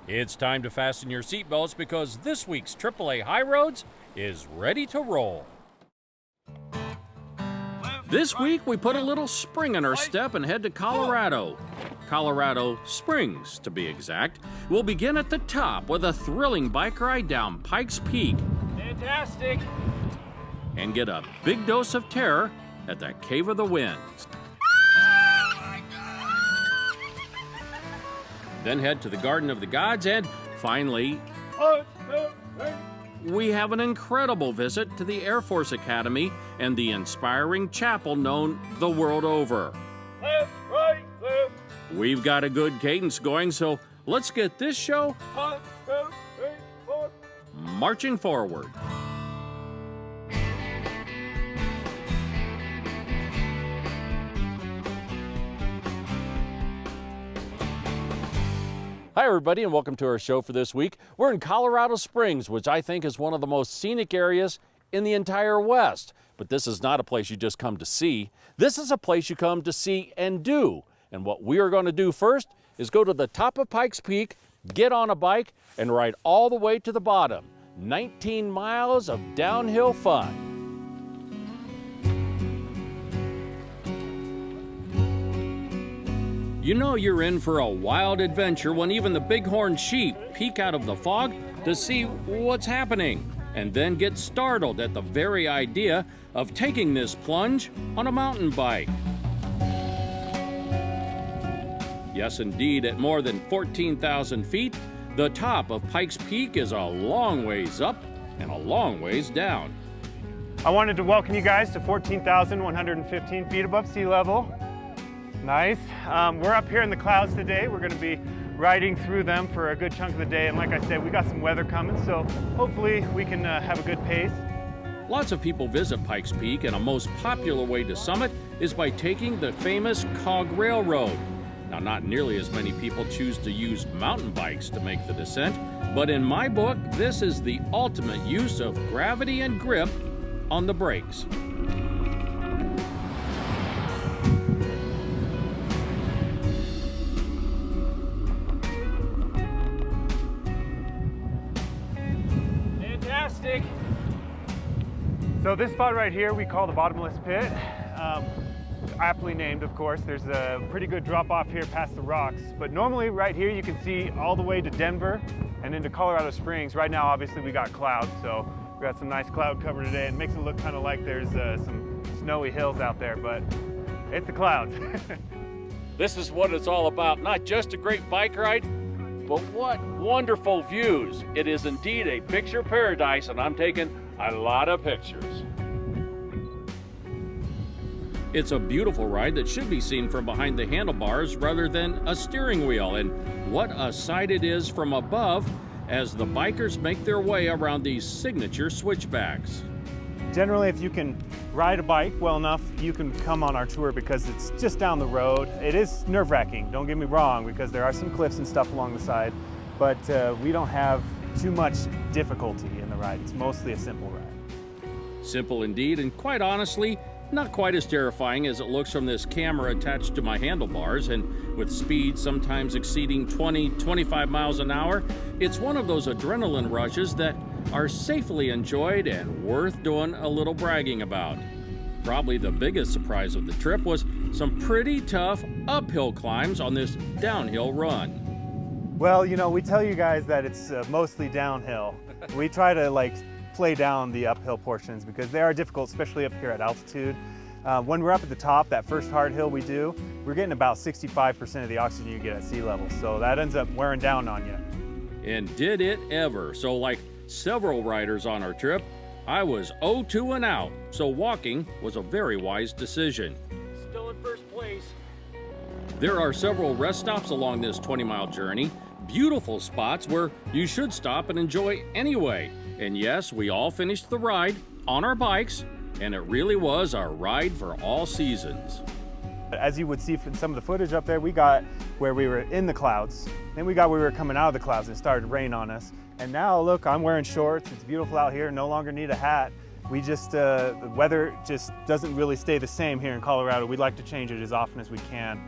It's time to fasten your seatbelts because this week's AAA High Roads is ready to roll. This week, we put a little spring in our step and head to Colorado. Colorado Springs, to be exact. We'll begin at the top with a thrilling bike ride down Pikes Peak. Fantastic! And get a big dose of terror at the Cave of the Winds. Then head to the Garden of the Gods and, finally, we have an incredible visit to the Air Force Academy and the inspiring chapel known the world over. Left, right, left. We've got a good cadence going, so let's get this show 1, 2, 3, 4. marching forward. Hi, everybody, and welcome to our show for this week. We're in Colorado Springs, which I think is one of the most scenic areas in the entire West. But this is not a place you just come to see. This is a place you come to see and do. And what we are going to do first is go to the top of Pikes Peak, get on a bike, and ride all the way to the bottom. 19 miles of downhill fun. You know you're in for a wild adventure when even the bighorn sheep peek out of the fog to see what's happening, and then get startled at the very idea of taking this plunge on a mountain bike. Yes, indeed, at more than 14,000 feet, the top of Pikes Peak is a long ways up and a long ways down. I wanted to welcome you guys to 14,115 feet above sea level. Nice. We're up here in the clouds today. We're going to be riding through them for a good chunk of the day. And like I said, we got some weather coming, so hopefully we can have a good pace. Lots of people visit Pikes Peak, and a most popular way to summit is by taking the famous Cog Railroad. Now, not nearly as many people choose to use mountain bikes to make the descent, but in my book, this is the ultimate use of gravity and grip on the brakes. Fantastic! So this spot right here we call the bottomless pit. Aptly named, of course. There's a pretty good drop off here past the rocks, but normally right here you can see all the way to Denver and into Colorado Springs. Right now obviously we got clouds, so we got some nice cloud cover today. It makes it look kind of like there's some snowy hills out there, but it's the clouds. This is what it's all about, not just a great bike ride, but what wonderful views. It is indeed a picture paradise, and I'm taking a lot of pictures. It's a beautiful ride that should be seen from behind the handlebars rather than a steering wheel, and what a sight it is from above as the bikers make their way around these signature switchbacks. Generally, if you can ride a bike well enough, you can come on our tour because it's just down the road. It is nerve-wracking, don't get me wrong, because there are some cliffs and stuff along the side, but we don't have too much difficulty in the ride. It's mostly a simple ride. Simple indeed, and quite honestly, not quite as terrifying as it looks from this camera attached to my handlebars, and with speed sometimes exceeding 20-25 miles an hour, it's one of those adrenaline rushes that are safely enjoyed and worth doing a little bragging about. Probably the biggest surprise of the trip was some pretty tough uphill climbs on this downhill run. Well, you know, we tell you guys that it's mostly downhill. We try to play down the uphill portions because they are difficult, especially up here at altitude. When we're up at the top, that first hard hill we do, we're getting about 65% of the oxygen you get at sea level. So that ends up wearing down on you. And did it ever. So like several riders on our trip, I was 0-2 and out. So walking was a very wise decision. Still in first place. There are several rest stops along this 20-mile journey. Beautiful spots where you should stop and enjoy anyway. And yes, we all finished the ride on our bikes, and it really was a ride for all seasons. As you would see from some of the footage up there, we got where we were in the clouds, then we got where we were coming out of the clouds and it started to rain on us. And now look, I'm wearing shorts, it's beautiful out here, no longer need a hat. We just, the weather just doesn't really stay the same here in Colorado. We'd like to change it as often as we can.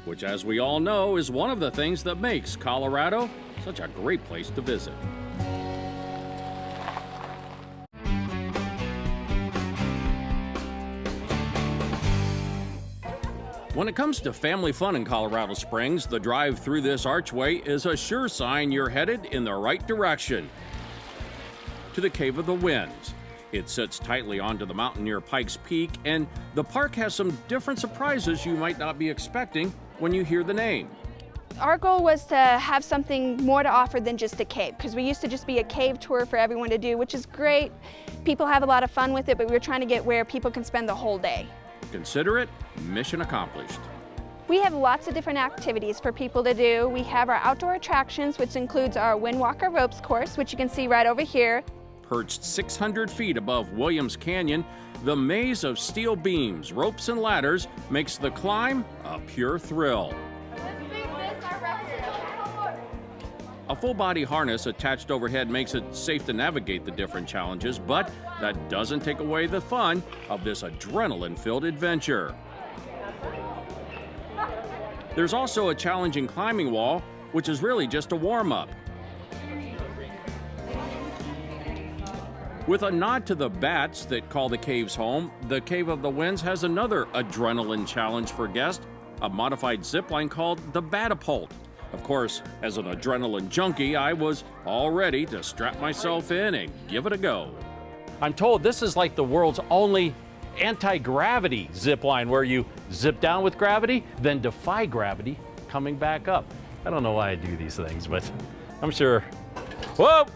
Which, as we all know, is one of the things that makes Colorado Such a great place to visit. When it comes to family fun in Colorado Springs, the drive through this archway is a sure sign you're headed in the right direction. To the Cave of the Winds. It sits tightly onto the mountain near Pikes Peak, and the park has some different surprises you might not be expecting when you hear the name. Our goal was to have something more to offer than just a cave, because we used to just be a cave tour for everyone to do, which is great. People have a lot of fun with it, but we were trying to get where people can spend the whole day. Consider it mission accomplished. We have lots of different activities for people to do. We have our outdoor attractions, which includes our Windwalker Ropes course, which you can see right over here. Perched 600 feet above Williams Canyon, the maze of steel beams, ropes, and ladders makes the climb a pure thrill. A full-body harness attached overhead makes it safe to navigate the different challenges, but that doesn't take away the fun of this adrenaline-filled adventure. There's also a challenging climbing wall, which is really just a warm-up. With a nod to the bats that call the caves home, the Cave of the Winds has another adrenaline challenge for guests, a modified zipline called the Batapult. Of course, as an adrenaline junkie, I was all ready to strap myself in and give it a go. I'm told this is like the world's only anti-gravity zip line, where you zip down with gravity, then defy gravity coming back up. I don't know why I do these things, but I'm sure. Whoa!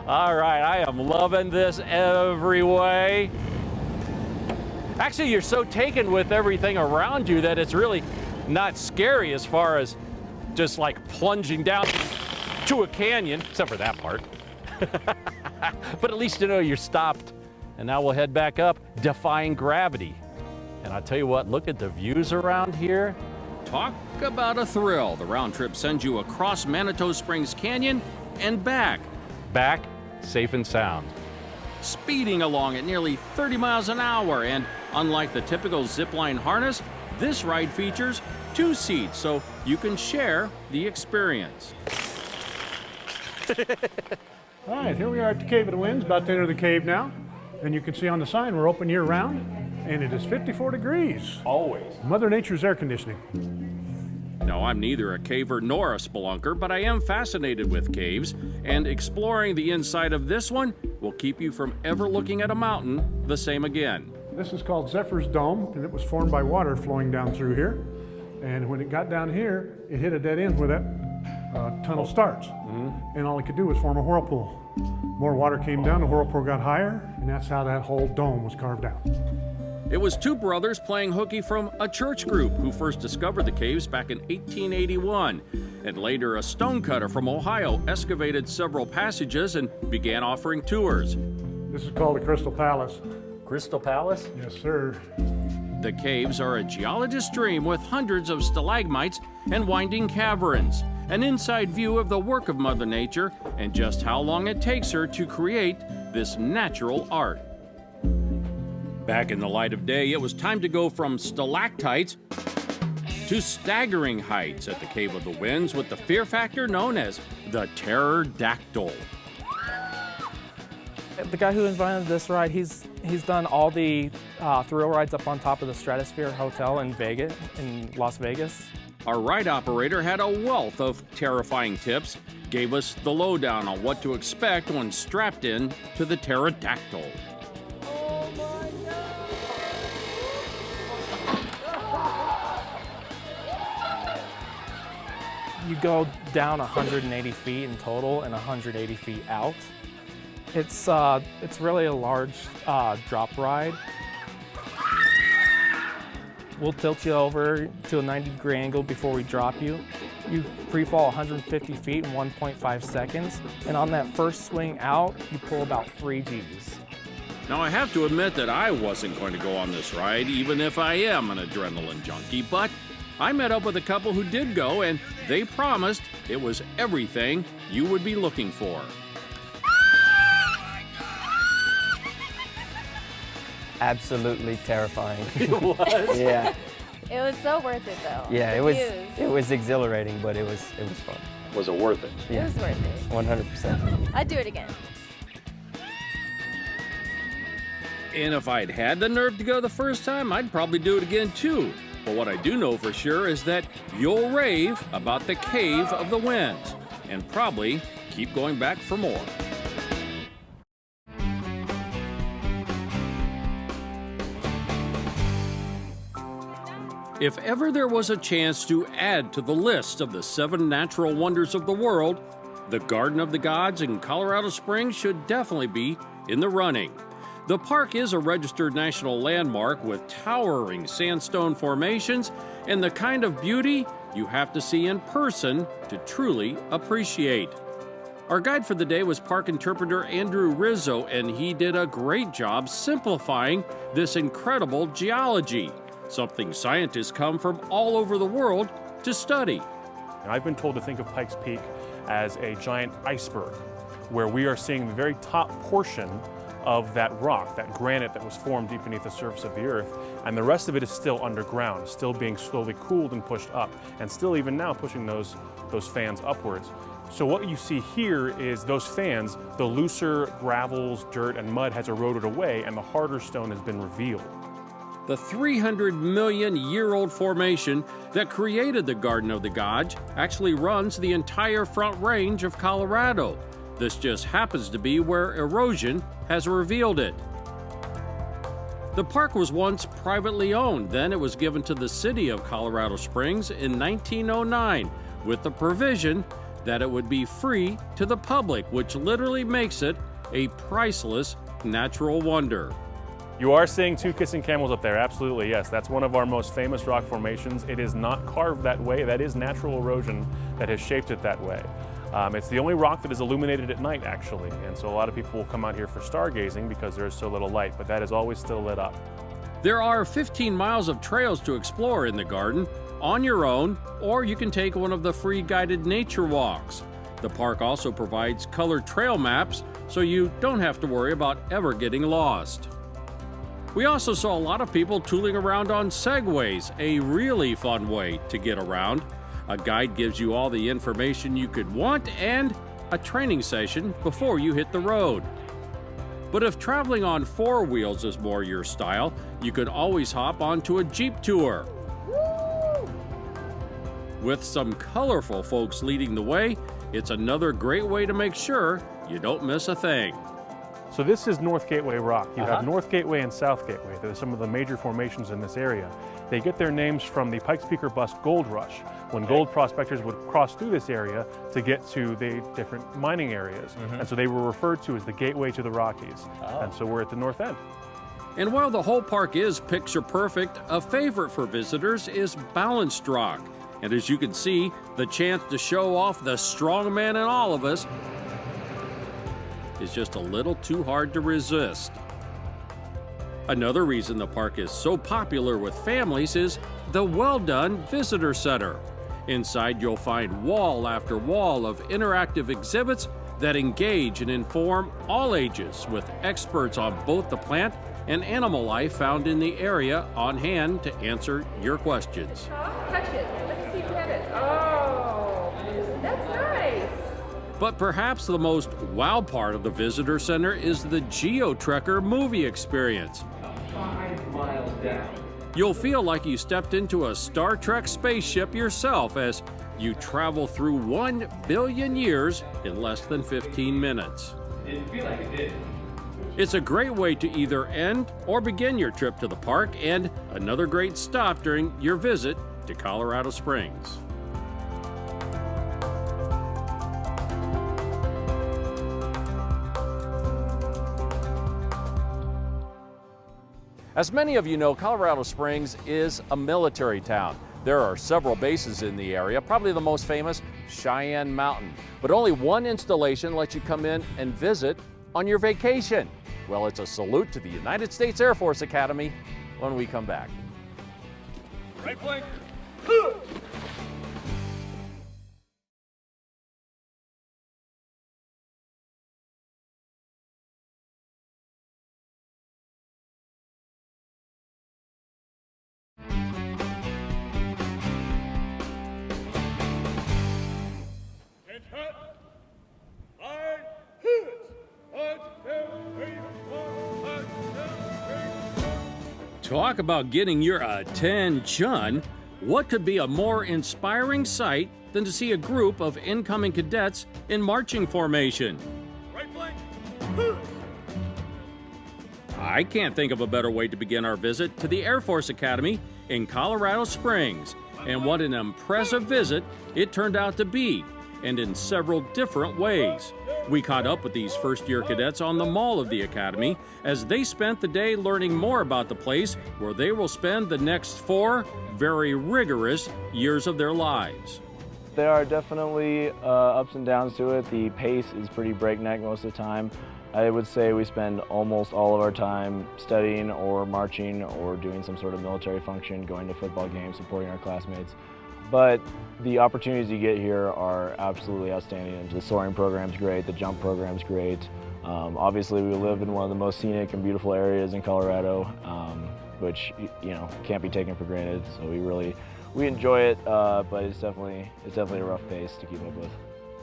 All right, I am loving this every way. Actually, you're so taken with everything around you that it's really not scary as far as just like plunging down to a canyon, except for that part. But at least you know you're stopped. And now we'll head back up, defying gravity. And I'll tell you what, look at the views around here. Talk about a thrill. The round trip sends you across Manitou Springs Canyon and back. Back, safe and sound. Speeding along at nearly 30 miles an hour. And unlike the typical zipline harness, this ride features 2 seats, so you can share the experience. All right, here we are at the Cave of the Winds, about to enter the cave now. And you can see on the sign, we're open year round, and it is 54 degrees. Always. Mother Nature's air conditioning. No, I'm neither a caver nor a spelunker, but I am fascinated with caves, and exploring the inside of this one will keep you from ever looking at a mountain the same again. This is called Zephyr's Dome, and it was formed by water flowing down through here. And when it got down here, it hit a dead end where that tunnel starts. And all it could do was form a whirlpool. More water came down, the whirlpool got higher, and that's how that whole dome was carved out. It was 2 brothers playing hooky from a church group who first discovered the caves back in 1881. And later a stonecutter from Ohio excavated several passages and began offering tours. This is called the Crystal Palace. Crystal Palace? Yes, sir. The caves are a geologist's dream with hundreds of stalagmites and winding caverns. An inside view of the work of Mother Nature and just how long it takes her to create this natural art. Back in the light of day, it was time to go from stalactites to staggering heights at the Cave of the Winds with the fear factor known as the pterodactyl. The guy who invented this ride, he's done all the thrill rides up on top of the Stratosphere Hotel in Las Vegas. Our ride operator had a wealth of terrifying tips, gave us the lowdown on what to expect when strapped in to the pterodactyl. You go down 180 feet in total and 180 feet out. It's really a large drop ride. We'll tilt you over to a 90-degree angle before we drop you. You free fall 150 feet in 1.5 seconds. And on that first swing out, you pull about 3 Gs. Now, I have to admit that I wasn't going to go on this ride, even if I am an adrenaline junkie, but I met up with a couple who did go, and they promised it was everything you would be looking for. Absolutely terrifying. It was? Yeah. It was so worth it though. Yeah, The views. it was exhilarating, but it was fun. Was it worth it? It was worth it. 100%. I'd do it again. And if I'd had the nerve to go the first time, I'd probably do it again too. But what I do know for sure is that you'll rave about the Cave of the Winds and probably keep going back for more. If ever there was a chance to add to the list of the 7 natural wonders of the world, the Garden of the Gods in Colorado Springs should definitely be in the running. The park is a registered national landmark with towering sandstone formations and the kind of beauty you have to see in person to truly appreciate. Our guide for the day was park interpreter Andrew Rizzo, and he did a great job simplifying this incredible geology, something scientists come from all over the world to study. I've been told to think of Pikes Peak as a giant iceberg, where we are seeing the very top portion of that rock, that granite that was formed deep beneath the surface of the earth, and the rest of it is still underground, still being slowly cooled and pushed up, and still even now pushing those fans upwards. So what you see here is those fans, the looser gravels, dirt, and mud has eroded away, and the harder stone has been revealed. The 300-million-year-old formation that created the Garden of the Gods actually runs the entire Front Range of Colorado. This just happens to be where erosion has revealed it. The park was once privately owned, then it was given to the city of Colorado Springs in 1909 with the provision that it would be free to the public, which literally makes it a priceless natural wonder. You are seeing 2 kissing camels up there, absolutely, yes. That's one of our most famous rock formations. It is not carved that way. That is natural erosion that has shaped it that way. It's the only rock that is illuminated at night, actually, and so a lot of people will come out here for stargazing because there is so little light, but that is always still lit up. There are 15 miles of trails to explore in the garden on your own, or you can take one of the free guided nature walks. The park also provides colored trail maps, so you don't have to worry about ever getting lost. We also saw a lot of people tooling around on segways, a really fun way to get around. A guide gives you all the information you could want and a training session before you hit the road. But if traveling on 4 wheels is more your style, you can always hop onto a Jeep tour. With some colorful folks leading the way, it's another great way to make sure you don't miss a thing. So this is North Gateway Rock. You have North Gateway and South Gateway. They're some of the major formations in this area. They get their names from the Pikes Peak or Bust gold rush, when gold prospectors would cross through this area to get to the different mining areas. And so they were referred to as the gateway to the Rockies. And so we're at the north end. And while the whole park is picture perfect, a favorite for visitors is Balanced Rock. And as you can see, the chance to show off the strong man in all of us is just a little too hard to resist. Another reason the park is so popular with families is the well-done visitor center. Inside you'll find wall after wall of interactive exhibits that engage and inform all ages with experts on both the plant and animal life found in the area on hand to answer your questions. Touch it. Let's see if you have it. Oh, that's nice. But perhaps the most wow part of the visitor center is the GeoTrekker movie experience. 5 miles down. You'll feel like you stepped into a Star Trek spaceship yourself as you travel through 1 billion years in less than 15 minutes. Didn't feel like it did. It's a great way to either end or begin your trip to the park, and another great stop during your visit to Colorado Springs. As many of you know, Colorado Springs is a military town. There are several bases in the area, probably the most famous, Cheyenne Mountain. But only one installation lets you come in and visit on your vacation. Well, it's a salute to the United States Air Force Academy when we come back. Right flank. Talk about getting your attention. What could be a more inspiring sight than to see a group of incoming cadets in marching formation? Right flank. I can't think of a better way to begin our visit to the Air Force Academy in Colorado Springs. And what an impressive visit it turned out to be, and in several different ways. We caught up with these first-year cadets on the mall of the Academy as they spent the day learning more about the place where they will spend the next 4 very rigorous years of their lives. There are definitely ups and downs to it. The pace is pretty breakneck most of the time. I would say we spend almost all of our time studying or marching or doing some sort of military function, going to football games, supporting our classmates. But the opportunities you get here are absolutely outstanding. The soaring program's great, the jump program's great. Obviously we live in one of the most scenic and beautiful areas in Colorado, which can't be taken for granted. So we enjoy it, but it's definitely a rough pace to keep up with.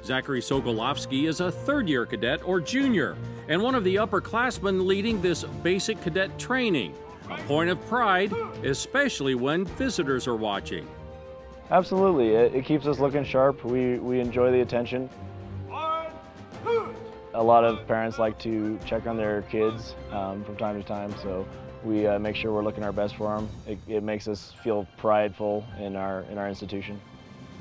Zachary Sokolovsky is a third-year cadet or junior, and one of the upperclassmen leading this basic cadet training. A point of pride, especially when visitors are watching. Absolutely, it keeps us looking sharp. We enjoy the attention. A lot of parents like to check on their kids from time to time, so we make sure we're looking our best for them. It makes us feel prideful in our institution.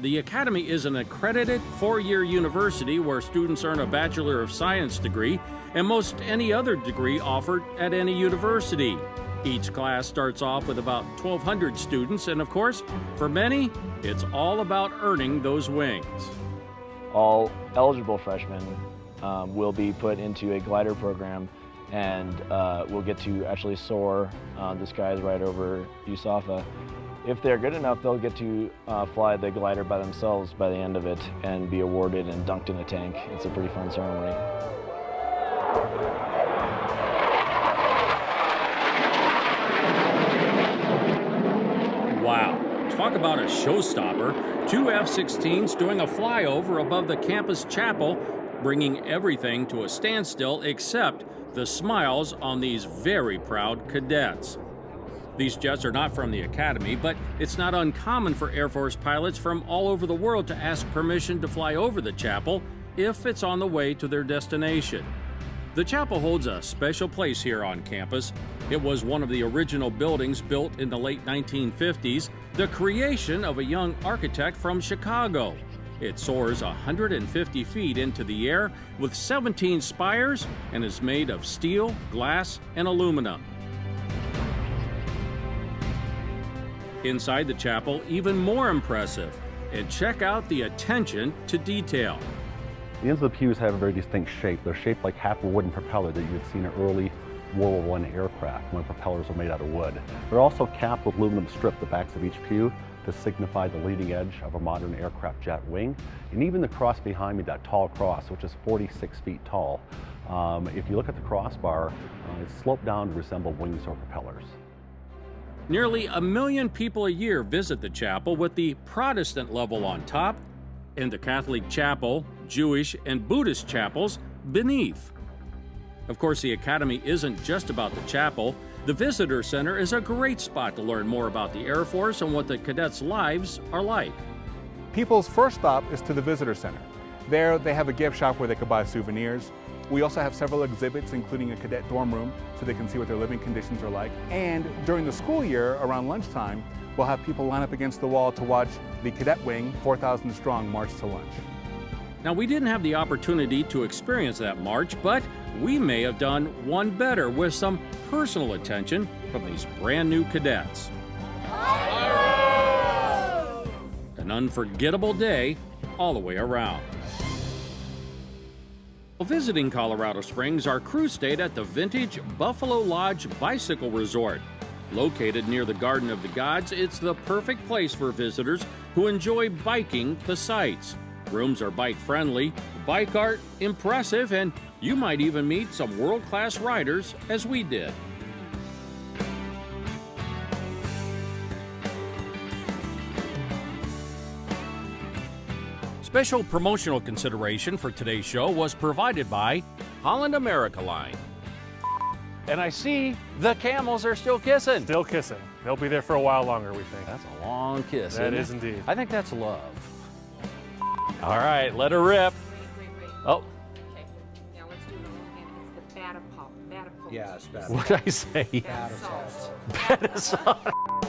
The Academy is an accredited 4-year university where students earn a Bachelor of Science degree and most any other degree offered at any university. Each class starts off with about 1,200 students, and of course, for many, it's all about earning those wings. All eligible freshmen will be put into a glider program and will get to actually soar the skies right over USAFA. If they're good enough, they'll get to fly the glider by themselves by the end of it and be awarded and dunked in a tank. It's a pretty fun ceremony. Wow, talk about a showstopper. 2 F-16s doing a flyover above the campus chapel, bringing everything to a standstill except the smiles on these very proud cadets. These jets are not from the Academy, but it's not uncommon for Air Force pilots from all over the world to ask permission to fly over the chapel if it's on the way to their destination. The chapel holds a special place here on campus. It was one of the original buildings built in the late 1950s, the creation of a young architect from Chicago. It soars 150 feet into the air with 17 spires and is made of steel, glass, and aluminum. Inside the chapel, even more impressive. And check out the attention to detail. The ends of the pews have a very distinct shape. They're shaped like half a wooden propeller that you would see in an early World War I aircraft when propellers were made out of wood. They're also capped with aluminum strip, the backs of each pew, to signify the leading edge of a modern aircraft jet wing. And even the cross behind me, that tall cross, which is 46 feet tall, if you look at the crossbar, it's sloped down to resemble wings or propellers. Nearly 1 million people a year visit the chapel, with the Protestant level on top and the Catholic chapel, Jewish, and Buddhist chapels beneath. Of course, the Academy isn't just about the chapel. The Visitor Center is a great spot to learn more about the Air Force and what the cadets' lives are like. People's first stop is to the Visitor Center. There, they have a gift shop where they could buy souvenirs. We also have several exhibits, including a cadet dorm room, so they can see what their living conditions are like. And during the school year, around lunchtime, we'll have people line up against the wall to watch the cadet wing, 4,000 strong, march to lunch. Now, we didn't have the opportunity to experience that march, but we may have done one better with some personal attention from these brand new cadets. An unforgettable day all the way around. Visiting Colorado Springs, our crew stayed at the vintage Buffalo Lodge Bicycle Resort. Located near the Garden of the Gods, it's the perfect place for visitors who enjoy biking the sights. Rooms are bike-friendly, bike art impressive, and you might even meet some world-class riders as we did. Special promotional consideration for today's show was provided by Holland America Line. And I see the camels are still kissing. Still kissing. They'll be there for a while longer, we think. That's a long kiss. That isn't is it? indeed. I think that's love. All right, let her rip. Oh. Okay. Now let's do it. And it's the batapult. Yeah, it's bad. What did I say? Bath salt. Bath salt.